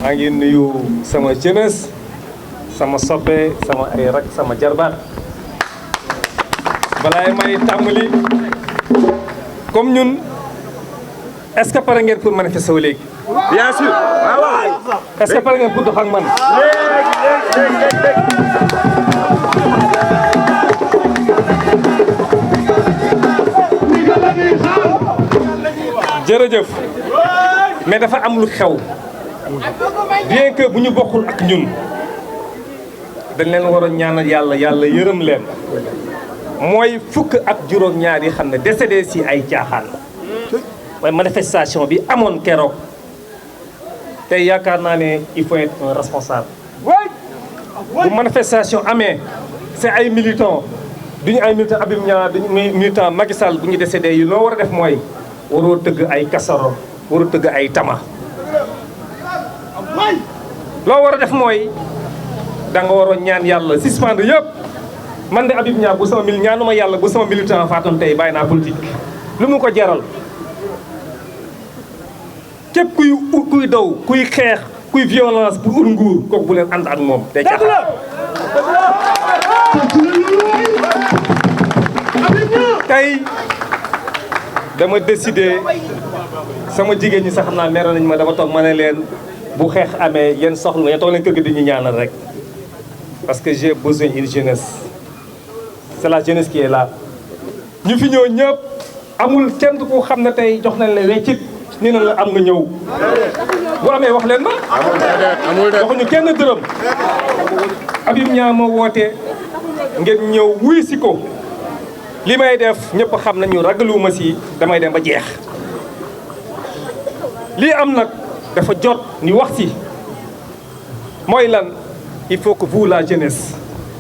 maa ngi nuyu sama jeunesse sama soppe sama ay rak sama jarbaat balaay may tàmbali comme ñun est-ce que pare ngeen pour manifester wu léegi. bien sûr waaw. est-ce que pare ngeen pour dox ak man. jërëjëf mais dafa am lu xew bien que bu ñu bokkul ak ñun dañ leen war a ñaanal yàlla yàlla yërëm leen mooy fukk ak juróom-ñaar yi xam ne décédé si ay caaxaan mooy manifestation bi amoon keroog tey yaakaar naa ne il faut être un responsable bu manifestation amee c'est ay militants duñu ay militant Habib Niang duñu militant Macky Sall bu ñu décédé yi loo war a def mooy waroo tëgg ay kasaro waroo tëgg ay tama loo war a def mooy da nga waroon ñaan yàlla suspendre yëpp man de Habib Niang bu sama ñaanuma yàlla bu sama militant faatoon tey bàyyi naa politique lu mu ko jaral képp kuy daw kuy xeex kuy violence pour ur nguur kooku bu leen ànd ak moom day caaxaan tey dama décidé sama jigéen ñi sax xam naa meroon nañu ma dama toog ma ne leen bu xeex amee yéen soxla nga toog leen kër gi di ñu ñaanal rek parce que j'ai besoin d'une jeunesse c'est la jeunesse qui est là ñu fi ñëw ñëpp amul kenn ku xam ne tey jox nañ la weccit ni na la am nga ñëw bu amee wax leen ma waxuñu kenn dërëm Habib Niang moo woote ngeen ñëw wuy si ko li may def ñëpp xam nañu ragaluma si damay dem ba jeex lii am nag dafa jot ni wax si mooy lan il faut que vous la jeunesse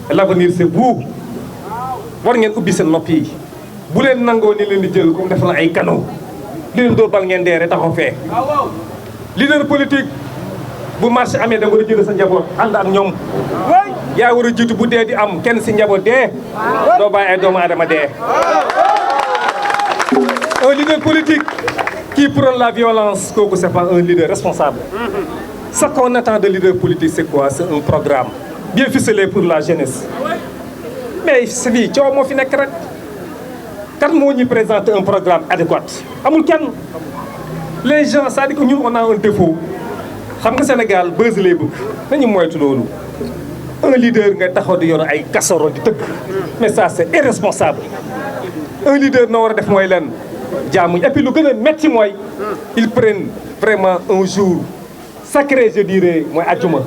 l'avenir c'est vous war ngeen ubbi seen nopp yi bu leen nangoo ni leen di jël comme def la ay canaux li leen dóor bal ngeen deere taxaw fee leader politique bu marché amee da war a jël sa njaboot ànd ak ñoom yaa war a jiitu bu dee di am kenn si njaboot dee doo bàyyi ay doomu aadama dee un leader politique qui prône la violence kooku c'est pas un leader responsable ce qu'on attend de leader politique c'est quoi c'est un programme bien ficelé pour la jeunesse mais c'est fii coow moo fi nekk rek kan moo ñu présenter un programme adéquat amul kenn les gens c'est-à-dire que ñun on a un défaut xam nga Sénégal buzz lay bëgg nañu moytu loolu un leader nga taxaw di yor ay casserole di tëgg mais ça c'est irresponsable un leader na war a def mooy leen jaamuñ et puis lu gën a metti mooy ils prennent vraiment un jour sacré je dirais mooy ajjuma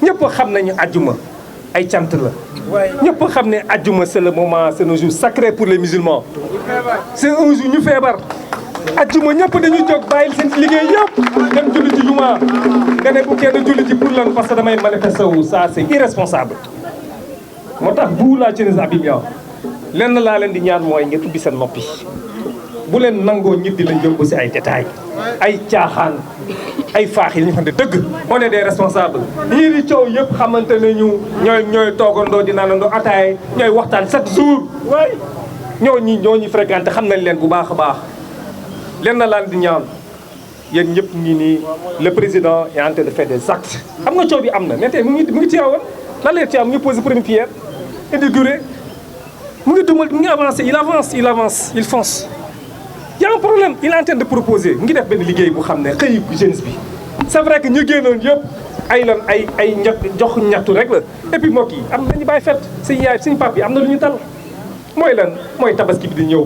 ñëpp xam nañu ajjuma ay cant la ñëpp xam ne ajjuma c'est le moment c'est un jour sacré pour les musulmans c'est un jour ñu feebar ajjuma ñëpp dañuy jóg bàyyil seen liggéey yëpp dem julli ci juma nga ne bu kenn julli ci pour lan parce que damay manifester wu ça c'est irresponsable moo tax bu la jeunesse Habib Niang lenn laa leen di ñaan mooy ngeen ubbi seen noppi bu leen nangoo ñit di lañ yóbbu si ay détails ay caaxaan ay faax yi ñu xam ne dëgg on est des responsables ñii di coow yëpp xamante ne ñu ñooy toogandoo di naanandoo ataay ñooy waxtaan chaque jour ñoo ñi fréquenté xam nañ leen bu baax a baax leen na laan di ñaan yéen ñëpp ngi nii le président est en train de faire des actes xam nga coow bi am na mais tey mu ngi Tivaouane lan lay Tivaouane mu ngi posé première pierre inauguré mu ngi dumal mu ngi avancé il avance il fonce y a un problème il est en train de proposer mu ngi def benn liggéey bu xam ne xëy jeunesse bi c'est vrai que ñu génnoon yëpp ay lan ay jox ñaxtu rek la et puis mbokk yi am nañu bàyyi fet suñu yaay suñu pap yi am na lu ñu tal mooy lan mooy tabaski bi di ñëw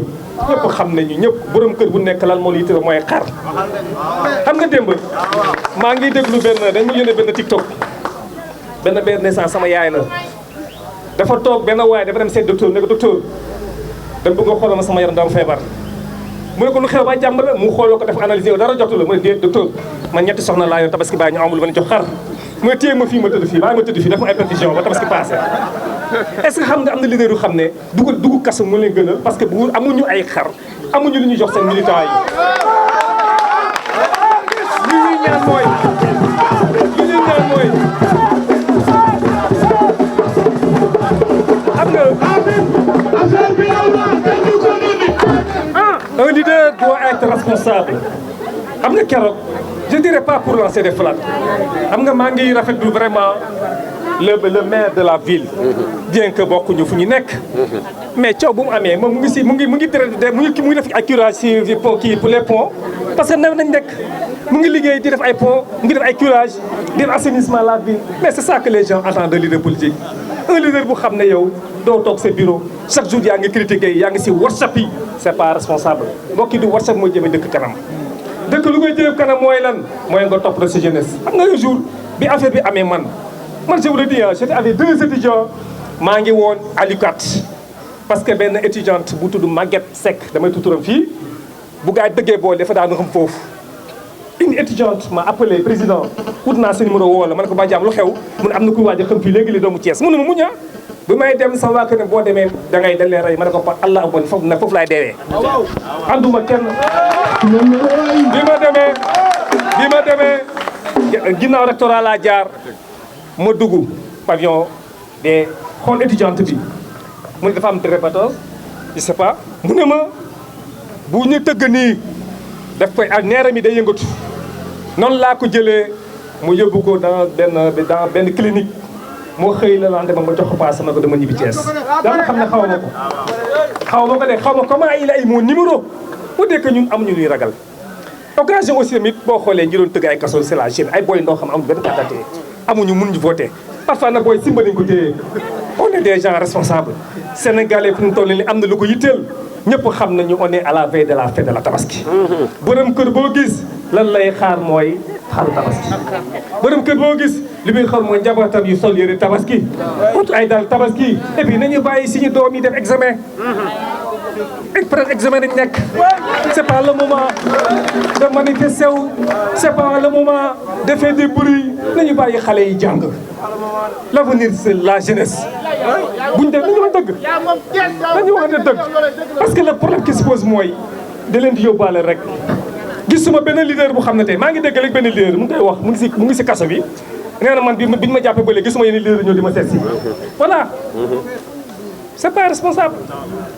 ñëpp xam nañu ñëpp borom kër bu nekk lan moo liy mooy xar xam nga démb maa ngi déglu dañ ma yónnee benn TikTok benn naissance sama yaay la dafa toog benn waaye dafa dem seet docteur ne ko docteur da bëgg nga xoolal ma sama yaram dama feebar mu ne ko lu xew ba jàmm la mu xooloo ko def analyse yow dara jotu la mu ne déet docteur man ñetti soxna laa yor tabaski baa ñu amul ma ne jox xar mu ne téye ma fii ma tëdd fii baa ma tëdd fii def ma ay perfusion ba tabaski passé est-ce que xam nga am na leader yu xam ne dugg kaso moo leen gënal parce que bu amuñu ay xar amuñu lu ñu jox seen militants yi li ñuy ñaan mooy xam nga un leader doit être responsable xam nga keroog je dirais pas pour lancer des flats xam nga maa ngi rafetlu vraiment le maire de la ville bien que bokkuñu fu ñu nekk mais coow bu mu amee moom mu ngi def ay curage si pont kii pour les ponts parce que nawet nañ nekk mu ngi liggéey di def ay pont mu ngi def ay curage di def assainissement la ville mais c'est ça que les gens attendent de leader politique un leader bu xam ne yow doo toog sa bureau chaque jour yaa ngi critiquer yaa ngi si WhatsApp yi c'est pas responsable mbokk yi du WhatsApp mooy jëmee dëkk kanam dëkk lu koy jëlee kanam mooy lan mooy nga topp sa jeunesse xam nga un jour bi affaire bi amee man je vous le dis j'étais avec 2 étudiants maa ngi woon à l'UCAD parce que benn étudiante bu tudd Maguette Seck damay tuturam fii bu gaa yi dëggee boole dafa daanu xam foofu une étudiante m'a appelé président wut naa sa numéro woo la ma ne ko ba jaam lu xew mu ne am na kuy waaj a xam fii léegi li doomu Thiès mu ne ma muña bi may dem sa waa kër ne boo demee dañ leen rey ma ne ko pa allah bon foofu laay deewee anduma kenn bi ma demee ginnaaw rectorat laa jaar ma dugg pavillon de xool étudiante bi mu ne dafa am répétition je sais pas mu ne ma bu ñu tëgg nii daf koy ak neeram yi day yëngatu noonu laa ko jëlee mu yóbbu ko dans benn clinique moo xëy la lendemain ma jox ko paas na ko dama ñibbi Thiès daanaka xam ne xaw ma comment il a eu mon numéro bu dee que ñun amuñu luy ragal occasion aussi tamit boo xoolee ñi doon tëgg ay kaso c'est la jeune ay booy ndoo xam amuñu benn carte amuñu mënuñu voter parfois nag booy simba nañ ko téye on est des gens responsables sénégalais fu mu toll nii am na lu ko yitteel ñëpp xam nañu on est à la veille de la fête de la tabaski borom kër boo gis lan lay xaar mooy xaru tabaski borom kër boo gis li muy xaar mooy njabootam yu sol yëre tabaski ut ay daal tabaski et puis nañu bàyyi suñu doom yi def examen examen dañ nekk c'est pas le moment de manifester wu c'est pas le moment de faire des bruits nañu bàyyi xale yi jàng l'avenir c'est la jeunesse buñ def nañu wax dëgg nañu wax dëgg parce que le problème qui se pose mooy da leen di yóbbaale rek gisuma benn leader bu xam ne tey maa ngi dégg léegi benn leader mu ngi koy wax mu ngi si kaso bi nee na man bi ñu ma jàppee ba léegi gisuma yeneen leader ñëw di ma seet si voilà c'est pas responsable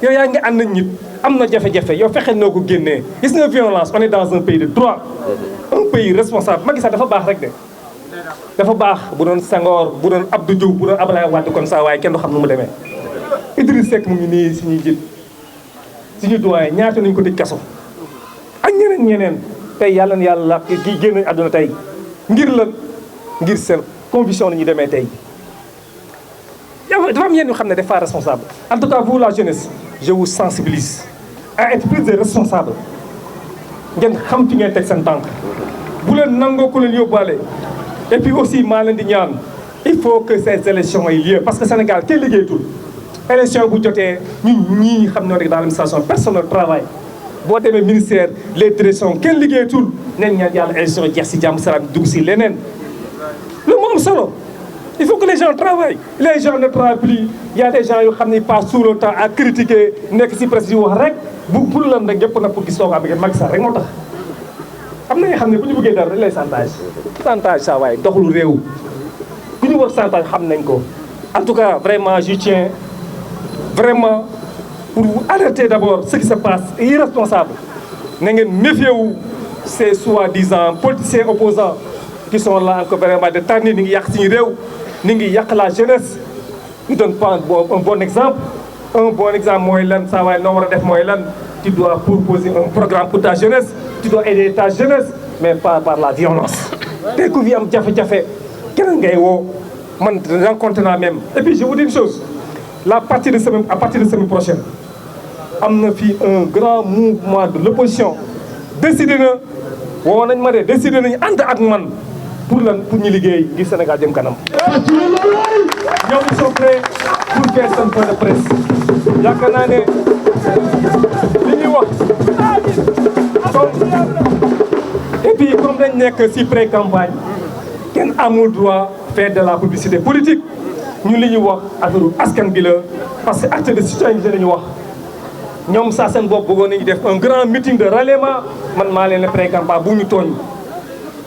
yow yaa ngi ànd nit am na jafe-jafe yow fexe noo ko génnee gis nga violence on est dans un pays de droit un pays responsable Macky Sall dafa baax rek de dafa baax bu doon Senghor bu doon Abdou Diouf bu doon Abdoulaye Wade kon saa waaye kenn du xam nu mu demee Idriss Seck mu ngi nii suñuy jët suñu doyen ñaata nañu ko tëj kaso ak ñeneen tey yàlla na yàlla gi génn àdduna tey ngir seen conviction la ñuy demee tey dafa am yenn yoo xam ne dafa responsable en tout cas vous la jeunesse je vous sensibilise à être plus de responsable ngeen xam fi ngeen teg seen tànk bu leen nangoo ku leen yóbbaale et puis aussi maa leen di ñaan il faut que ces élections aient lieu parce que Sénégal kenn liggéeyatul élection bu jotee ñun ñii xam ne dans l'administration personne ne travaille boo demee ministère les directions kenn liggéeyatul neen ñaan yàlla élection jeex si jàmm salaam dugg si leneen lu mu am solo il faut que les gens travaillent les gens ne travaillent plus il y a des gens yoo xam ne passent tout le temps à critiquer nekk si presse yi wax rek pour lan rek yëpp nag pour gis sooga bi Macky Sall rek moo tax am na nga xam ne bu ñu bëggee dara dañ lay chantage saa waaye doxul réew ku ñu wax chantage xam nañ ko en tout cas vraiment je tiens vraiment pour vous alerter d'abord ce qui se passe est irresponsable na ngeen méfier wu ces soi-disant politiciens opposants qui sont là encore vraiment de tànni ni ngi yàq suñu réew ni ngi yàq la jeunesse ñu donne pas un bon exemple mooy lan saa waaye noo war a def mooy lan tu dois proposer un programme pour ta jeunesse tu dois aider ta jeunesse mais pas par la violence tey ku fi am jafe-jafe keneen ngay woo man rencontre naa même et puis je vous dis une chose à partir de semaine prochaine am na fii un grand mouvement de l'opposition décidé na woo nañ ma de décidé nañu ànd ak man pour ñu liggéey ngir Sénégal jëm kanam ñoom ils sont prêts pour faire seen point de presse yaakaar naa ne li ñuy wax et puis comme dañ nekk ci pré-campagne kenn amul droit faire de la publicité politique ñun li ñuy wax affaire askan bi la parce que acte de citoyenneté la ñu wax ñoom saa seen bopp bëggoon nañu def un grand meeting de ralliement man maa leen ne pré-campagne bu ñu tooñ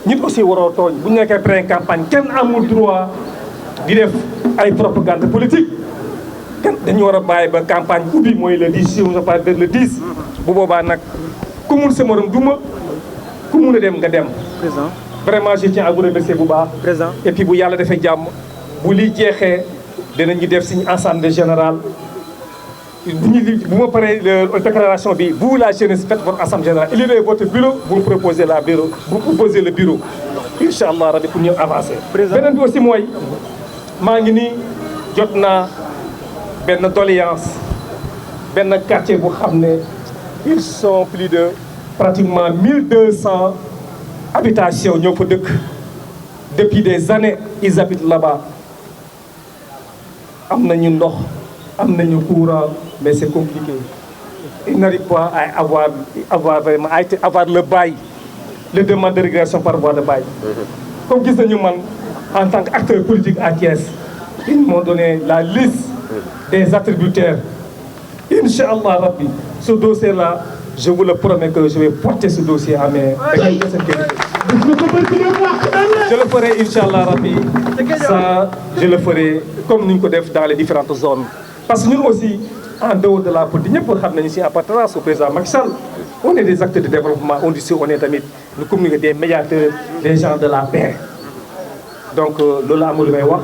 nit aussi waroo tooñ bu ñu nekkee pré-campagne kenn amul droit di def ay propagande politique kenn dañu war a bàyyi ba campagne ubbi mooy le 10 si on pas le 10 bu boobaa nag ku mun sa morom duma ku mun a dem nga dem. vraiment je tiens à vous remercier bu baax. Président. et puis bu yàlla defee jàmm bu li jeexee dinañu def suñu assemblée générale bu ma paree déclaration bi vous la jeunesse faites votre assemblée générale élevez votre bureau vous proposez le bureau incha allah rabi pour ñu avancer. beneen bi aussi mooy maa ngi nii jot naa benn doléance benn quartier bu xam ne ils sont plus de pratiquement 1200 habitations ñoo fa dëkk depuis des années ils habitent là-bas am nañu ndox am nañu courant mais c'est compliqué ils n'arrivent pas à avoir vraiment à avoir le bail le demande de régulation par voie de bail. Comme gis nañu man en tant qu'acteur politique à Thiès ils m'ont donné la liste des attributaires. Inch'Allah Rabbi, ce dossier-là, je vous le promets que je vais porter ce dossier à mes je le ferai, Inch'Allah Rabbi, ça, je le ferai comme nous le dans les différentes zones. Parce que nous aussi, en dehors de la politique, nous sommes ici en partenariat au président Macky Sall. On est des acteurs de développement, on dit on est tamit, nous communiquons des médiateurs, des gens de la paix. Donc, Lola Amoulou wax